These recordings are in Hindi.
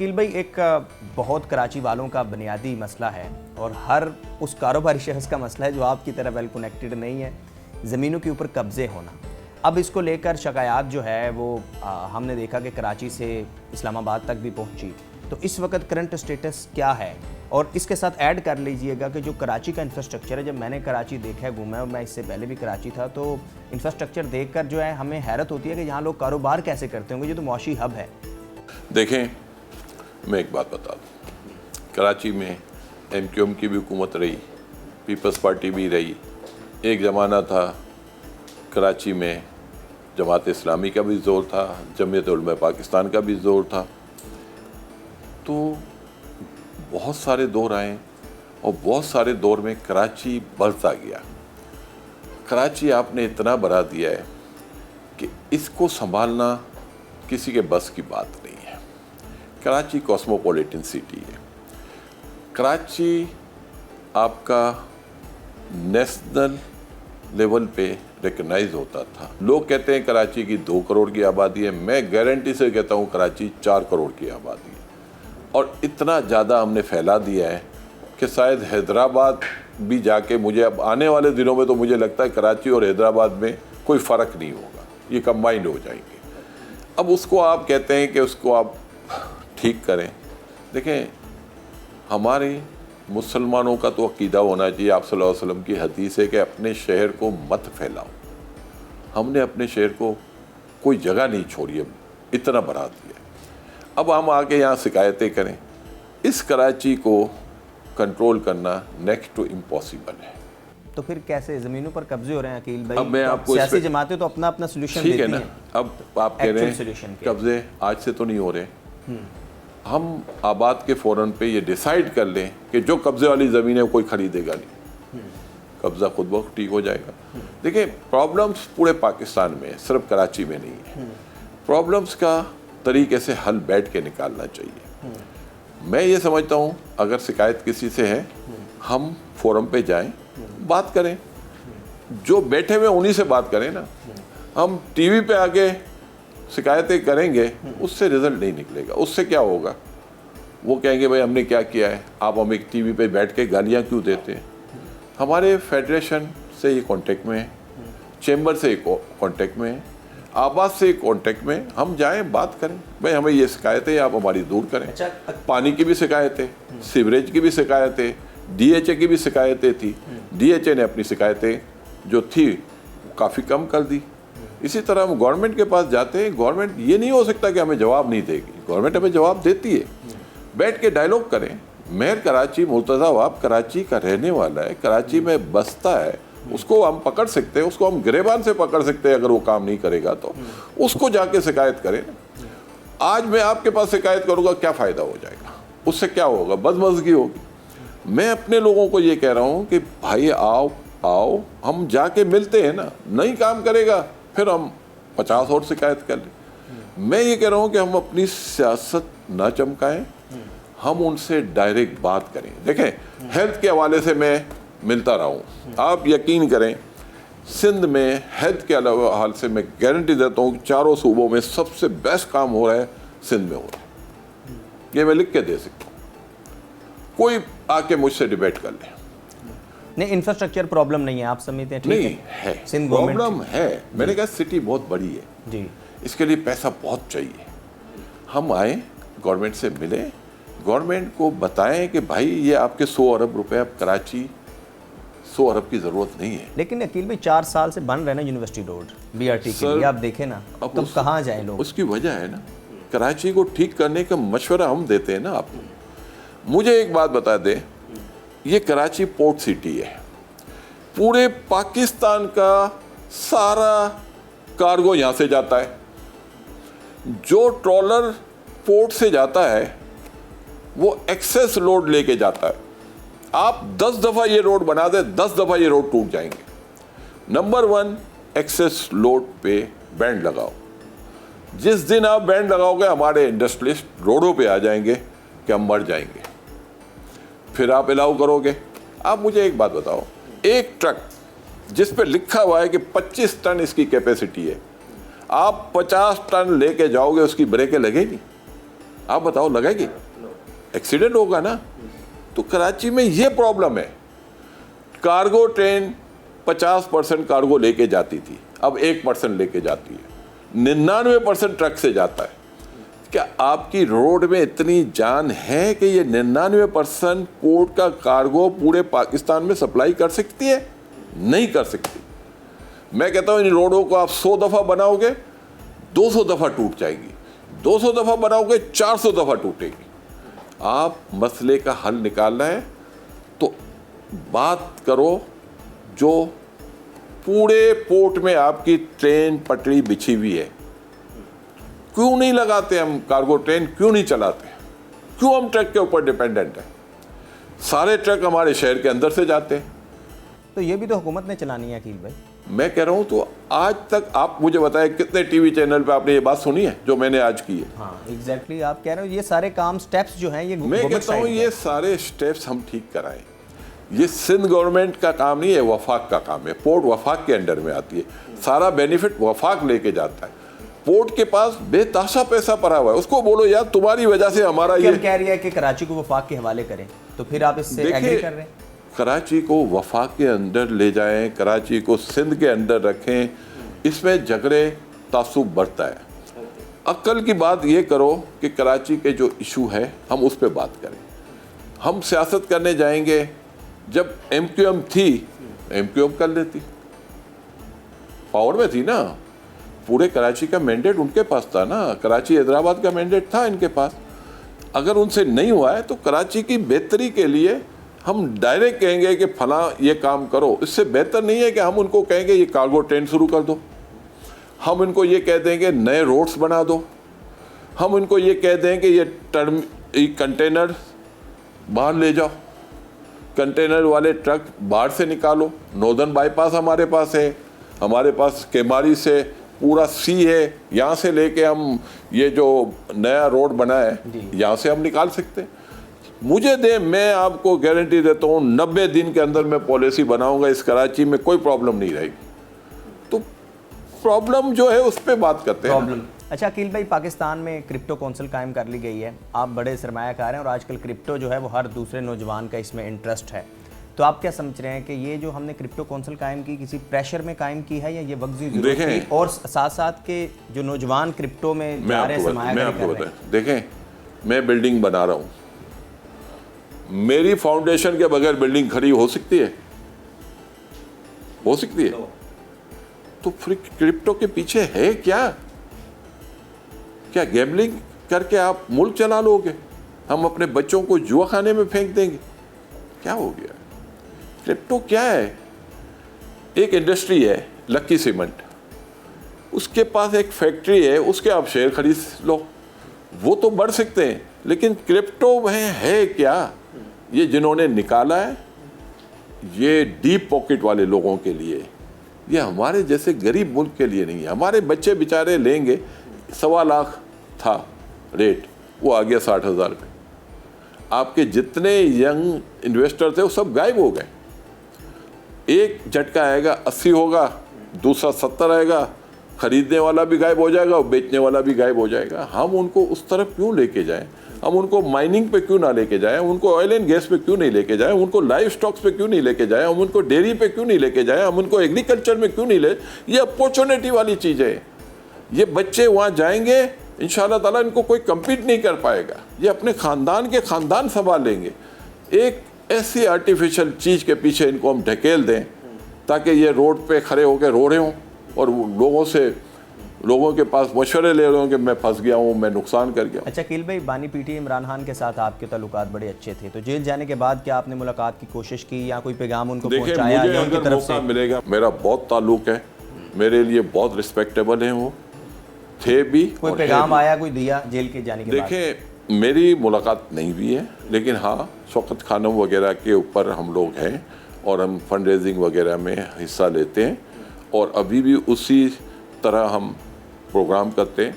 अकील भाई, एक बहुत कराची वालों का बुनियादी मसला है और हर उस कारोबारी शख्स का मसला है जो आपकी तरह वेल कनेक्टेड नहीं है, ज़मीनों के ऊपर कब्ज़े होना। अब इसको लेकर शिकायत जो है वो हमने देखा कि कराची से इस्लामाबाद तक भी पहुंची। तो इस वक्त करंट स्टेटस क्या है? और इसके साथ ऐड कर लीजिएगा कि जो कराची का इंफ्रास्ट्रक्चर है, जब मैंने कराची देखा है, घूमा है, और मैं इससे पहले भी कराची था, तो इंफ्रास्ट्रक्चर देखकर जो है हमें हैरत होती है कि यहाँ लोग कारोबार कैसे करते होंगे, ये तो मुआशी हब है। देखें, मैं एक बात बता दूँ, कराची में MQM की भी हुकूमत रही, पीपल्स पार्टी भी रही। एक ज़माना था कराची में जमात इस्लामी का भी ज़ोर था, जमीयत उलमा पाकिस्तान का भी ज़ोर था। तो बहुत सारे दौर आए और बहुत सारे दौर में कराची बढ़ता गया। कराची आपने इतना बढ़ा दिया है कि इसको संभालना किसी के बस की बात नहीं है। कराची कॉस्मोपॉलिटन सिटी है। कराची आपका नेशनल लेवल पे रिकग्नाइज होता था। लोग कहते हैं कराची की 2 करोड़ की आबादी है, मैं गारंटी से कहता हूँ कराची 4 करोड़ की आबादी है। और इतना ज़्यादा हमने फैला दिया है कि शायद हैदराबाद भी जाके, मुझे अब आने वाले दिनों में तो मुझे लगता है कराची और हैदराबाद में कोई फ़र्क नहीं होगा, ये कंबाइंड हो जाएंगे। अब उसको आप कहते हैं कि उसको आप ठीक करें। देखें, हमारे मुसलमानों का तो अकीदा होना चाहिए, आप सल्लल्लाहु अलैहि वसल्लम की हदीस है कि अपने शहर को मत फैलाओ। हमने अपने शहर को कोई जगह नहीं छोड़ी, अब इतना बढ़ा दिया। अब हम आके यहाँ शिकायतें करें, इस कराची को कंट्रोल करना नेक्स्ट टू इम्पॉसिबल है। तो फिर कैसे ज़मीनों पर कब्जे हो रहे हैं अकील भाई? अब मैं आपको सियासी जमातें तो अपना अपना सोल्यूशन देती हैं। ठीक है ना, अब आप कह रहे हैं कब्जे आज से तो नहीं हो रहे। हम आबाद के फ़ौरन पे ये डिसाइड कर लें कि जो कब्जे वाली ज़मीन है कोई खरीदेगा नहीं, कब्ज़ा खुद ब खुद ठीक हो जाएगा। देखिए, प्रॉब्लम्स पूरे पाकिस्तान में, सिर्फ कराची में नहीं है। प्रॉब्लम्स का तरीके से हल बैठ के निकालना चाहिए। मैं ये समझता हूँ, अगर शिकायत किसी से है, हम फोरम पे जाएं, बात करें, जो बैठे हुए उन्हीं से बात करें ना। हम टीवी पे आके शिकायतें करेंगे, उससे रिजल्ट नहीं निकलेगा। उससे क्या होगा, वो कहेंगे भाई हमने क्या किया है, आप हम एक टीवी पे बैठ के गालियाँ क्यों देते हैं। हमारे फेडरेशन से ये कांटेक्ट में है, चैम्बर से कांटेक्ट में है, आवाज़ से कांटेक्ट में, हम जाएं, बात करें, भाई हमें ये शिकायतें आप हमारी दूर करें। अच्छा, पानी की भी शिकायतें, सीवरेज की भी शिकायतें, DHA की भी शिकायतें थी। DHA ने अपनी शिकायतें जो थी काफ़ी कम कर दी। इसी तरह हम गवर्नमेंट के पास जाते हैं, गवर्नमेंट ये नहीं हो सकता कि हमें जवाब नहीं देगी, गवर्नमेंट हमें जवाब देती है। बैठ के डायलॉग करें। मेयर कराची मुर्तज़ा वहाब कराची का रहने वाला है, कराची में बसता है, उसको हम पकड़ सकते हैं, उसको हम गिरेबान से पकड़ सकते हैं। अगर वो काम नहीं करेगा तो उसको जाके शिकायत करें। आज मैं आपके पास शिकायत करूँगा, क्या फ़ायदा हो जाएगा, उससे क्या होगा, बदमज़गी होगी। मैं अपने लोगों को ये कह रहा हूँ कि भाई आओ आओ, हम जाके मिलते हैं ना। नहीं काम करेगा फिर हम 50 और शिकायत कर लें। मैं ये कह रहा हूँ कि हम अपनी सियासत ना चमकाएं, हम उनसे डायरेक्ट बात करें। देखें, हेल्थ के हवाले से मैं मिलता रहा हूँ, आप यकीन करें, सिंध में हेल्थ के हवाले से मैं गारंटी देता हूँ, चारों सूबों में सबसे बेस्ट काम हो रहा है, सिंध में हो रहा है। ये मैं लिख के दे सकता हूँ, कोई आके मुझसे डिबेट कर ले। नहीं, इंफ्रास्ट्रक्चर प्रॉब्लम नहीं है, आप समझते हैं? नहीं है, प्रॉब्लम है। मैंने कहा सिटी बहुत बड़ी है जी, इसके लिए पैसा बहुत चाहिए। हम आए, गवर्नमेंट से मिले, गवर्नमेंट को बताएं कि भाई ये आपके 100 अरब रुपए, अब कराची 100 अरब की ज़रूरत नहीं है। लेकिन अकील भाई 4 साल से बन रहे ना यूनिवर्सिटी रोड BRT के लिए, आप देखें ना, अब तो कहाँ जाए लोग। उसकी वजह है ना, कराची को ठीक करने का मशवरा हम देते हैं ना आपको। मुझे एक बात बता दें, ये कराची पोर्ट सिटी है, पूरे पाकिस्तान का सारा कार्गो यहाँ से जाता है। जो ट्रॉलर पोर्ट से जाता है वो एक्सेस लोड लेके जाता है। आप 10 दफ़ा ये रोड बना दे, 10 दफ़ा ये रोड टूट जाएंगे। नंबर 1, एक्सेस लोड पे बैंड लगाओ। जिस दिन आप बैंड लगाओगे, हमारे इंडस्ट्रियलिस्ट रोडों पे आ जाएंगे कि हम मर जाएंगे। फिर आप अलाउ करोगे। आप मुझे एक बात बताओ, एक ट्रक जिस पे लिखा हुआ है कि 25 टन इसकी कैपेसिटी है, आप 50 टन लेके जाओगे, उसकी ब्रेकें लगेगी? आप बताओ लगाएगी? एक्सीडेंट होगा ना। तो कराची में ये प्रॉब्लम है। कार्गो ट्रेन 50% कार्गो लेके जाती थी, अब 1% लेके जाती है। 99% ट्रक से जाता है। क्या आपकी रोड में इतनी जान है कि ये 99% पोर्ट का कार्गो पूरे पाकिस्तान में सप्लाई कर सकती है? नहीं कर सकती। मैं कहता हूँ इन रोडों को आप 100 दफ़ा बनाओगे 200 दफ़ा टूट जाएगी, 200 दफ़ा बनाओगे 400 दफ़ा टूटेगी। आप मसले का हल निकालना है तो बात करो जो पूरे पोर्ट में आपकी ट्रेन पटरी बिछी हुई है, क्यों नहीं लगाते हम कार्गो ट्रेन, क्यों नहीं चलाते? क्यों हम ट्रक के ऊपर डिपेंडेंट हैं? सारे ट्रक हमारे शहर के अंदर से जाते हैं। तो ये भी तो हुकूमत ने चलानी है अकील भाई। मैं कह रहा हूँ तो आज तक आप मुझे बताएं कितने टीवी चैनल पे आपने ये बात सुनी है जो मैंने आज की है? हाँ एग्जैक्टली, आप कह रहे हो ये सारे काम स्टेप्स जो हैं ये मैं कहता हूँ ये सारे स्टेप्स हम ठीक कराएं। ये सिंध गवर्नमेंट का काम नहीं है, वफाक का काम है। पोर्ट वफाक के अंडर में आती है, सारा बेनिफिट वफाक लेके जाता है। पोर्ट के पास बेतहाशा पैसा पड़ा हुआ है, उसको बोलो यार तुम्हारी वजह से हमारा ये कह रही है कि कराची को वफाक के हवाले करें, तो फिर आप इससे एग्री कर रहे हैं? कराची को वफाक के अंदर ले जाएं, कराची को सिंध के अंदर रखें, इसमें झगड़े तासुब बढ़ता है। अक्ल की बात ये करो कि कराची के जो इशू है हम उस पर बात करें। हम सियासत करने जाएंगे, जब MQM थी MQM कर लेती, पावर में थी ना, पूरे कराची का मैंडेट उनके पास था ना, कराची हैदराबाद का मैंडेट था इनके पास। अगर उनसे नहीं हुआ है तो कराची की बेहतरी के लिए हम डायरेक्ट कहेंगे कि फलां ये काम करो। इससे बेहतर नहीं है कि हम उनको कहेंगे ये कार्गो ट्रेन शुरू कर दो, हम इनको ये कह देंगे नए रोड्स बना दो, हम इनको ये कह देंगे ये कंटेनर बाहर ले जाओ, कंटेनर वाले ट्रक बाहर से निकालो। नॉर्दर्न बाईपास हमारे पास है, हमारे पास केमारी से पूरा सी है, यहाँ से लेके हम ये जो नया रोड बना है यहाँ से हम निकाल सकते हैं। मुझे दे, मैं आपको गारंटी देता हूँ 90 दिन के अंदर मैं पॉलिसी बनाऊंगा, इस कराची में कोई प्रॉब्लम नहीं रहेगी। तो प्रॉब्लम जो है उस पर बात करते हैं। अच्छा अकील भाई, पाकिस्तान में क्रिप्टो काउंसिल कायम कर ली गई है, आप बड़े सरमायाकार हैं और आजकल क्रिप्टो जो है वो हर दूसरे नौजवान का इसमें इंटरेस्ट है, तो आप क्या समझ रहे हैं कि ये जो हमने क्रिप्टो काउंसिल कायम की किसी प्रेशर में कायम की है या ये वक्ती ज़रूरत थी? और साथ साथ के जो नौजवान क्रिप्टो में जा रहे सरमायाकारी कर रहे हैं। देखें, मैं बिल्डिंग बना रहा हूँ, मेरी फाउंडेशन के बगैर बिल्डिंग खड़ी हो सकती है? हो सकती है? तो फिर क्रिप्टो के पीछे है क्या? क्या गैम्बलिंग करके आप मुल्क चला लोगे? हम अपने बच्चों को जुआ खाने में फेंक देंगे? क्या हो गया? क्रिप्टो क्या है? एक इंडस्ट्री है लक्की सीमेंट, उसके पास एक फैक्ट्री है, उसके आप शेयर खरीद लो, वो तो बढ़ सकते हैं। लेकिन क्रिप्टो में है क्या? ये जिन्होंने निकाला है ये डीप पॉकेट वाले लोगों के लिए, ये हमारे जैसे गरीब मुल्क के लिए नहीं है। हमारे बच्चे बेचारे लेंगे, 1.25 लाख था रेट, वो आ गया 60,000 पे। आपके जितने यंग इन्वेस्टर थे वो सब गायब हो गए। एक झटका आएगा 80 होगा, दूसरा 70 आएगा, खरीदने वाला भी गायब हो जाएगा और बेचने वाला भी गायब हो जाएगा। हम उनको उस तरफ क्यों लेके जाएं? हम उनको माइनिंग पे क्यों ना लेके जाएं? उनको ऑयल एंड गैस पे क्यों नहीं लेके जाएं? उनको लाइव स्टॉक्स पे क्यों नहीं लेके जाएं? हम उनको डेयरी पे क्यों नहीं लेके जाएं? हम उनको एग्रीकल्चर में क्यों नहीं ले? ये अपॉर्चुनिटी वाली चीज़ है। ये बच्चे वहाँ जाएंगे, इंशाल्लाह ताला इनको कोई कम्पीट नहीं कर पाएगा, ये अपने ख़ानदान के ख़ानदान संभाल लेंगे। एक ऐसी आर्टिफिशियल चीज़ के पीछे इनको हम ढकेल दें ताकि ये रोड पे खड़े होकर रो रहे हों और लोगों के पास मशवरे ले रहे हों कि मैं फंस गया हूँ, मैं नुकसान कर गया। अच्छा अकील भाई, बानी पीटी इमरान खान के साथ आपके ताल्लुकात बड़े अच्छे थे, तो जेल जाने के बाद क्या आपने मुलाकात की कोशिश की या कोई पैगाम उनको पहुंचाया? मुझे अगर मौका मिलेगा, मेरा बहुत ताल्लुक है, मेरे लिए बहुत रिस्पेक्टेबल हैं वो, थे भी। कोई पैगाम आया, कोई दिया जेल के जाने के बाद? देखें, मेरी मुलाकात नहीं हुई है, लेकिन हाँ शौकत खानम वगैरह के ऊपर हम लोग हैं और हम फंड रेजिंग वगैरह में हिस्सा लेते हैं और अभी भी उसी तरह हम प्रोग्राम करते हैं।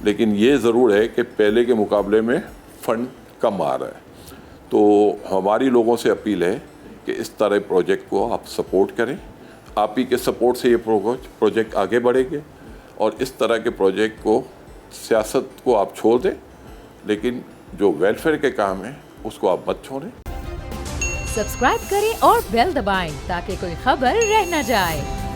लेकिन ये ज़रूर है कि पहले के मुकाबले में फ़ंड कम आ रहा है, तो हमारी लोगों से अपील है कि इस तरह प्रोजेक्ट को आप सपोर्ट करें। आप ही के सपोर्ट से ये प्रोजेक्ट आगे बढ़ेंगे और इस तरह के प्रोजेक्ट को, सियासत को आप छोड़ दें लेकिन जो वेलफेयर के काम है उसको आप मत छोड़ें। सब्सक्राइब करें और बेल दबाएं ताकि कोई खबर रह न जाए।